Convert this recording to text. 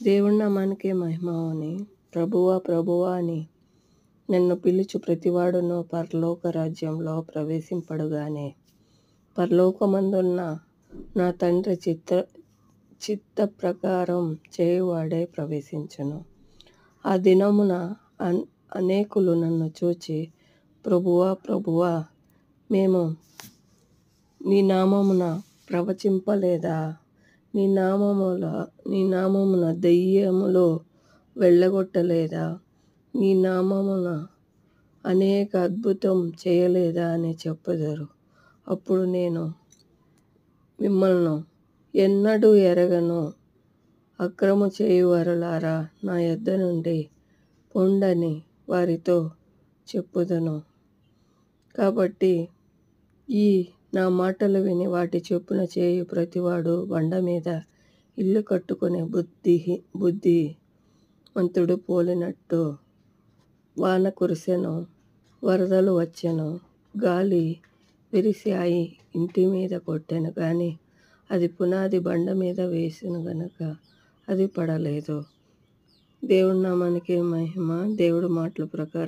దేవుని నామానికే మహిమ అని, ప్రభువా ప్రభువా అని నన్ను పిలుచు ప్రతివాడును పరలోక రాజ్యంలో ప్రవేశింపడుగానే, పరలోకమందున్న నా తండ్రి చిత్త ప్రకారం చేయువాడే ప్రవేశించును. ఆ దినమున అనేకులు నన్ను చూచి, ప్రభువా ప్రభువా, మేము నీ నామమున ప్రవచింపలేదా? నీ నామమున దెయ్యములు వెళ్ళగొట్టలేదా? నీ నామమున అనేక అద్భుతం చేయలేదా అని చెప్పుదురు. అప్పుడు నేను మిమ్మల్ని ఎన్నడూ ఎరగను, అక్రమ చేయువారులారా, నా యొద్ద నుండి పొండని వారితో చెప్పుదును. కాబట్టి ఈ నా మాటలు విని వాటి చొప్పున చేయు ప్రతివాడు బండ మీద ఇల్లు కట్టుకునే బుద్ధిమంతుడు పోలినట్టు వాన కురిసెను, వరదలు వచ్చెను, గాలి విరిసి ఆ ఇంటి మీద కొట్టెను, కానీ అది పునాది బండ మీద వేసెను గనుక అది పడలేదు. దేవుడి నామానికి మహిమ. దేవుడి మాటల ప్రకారం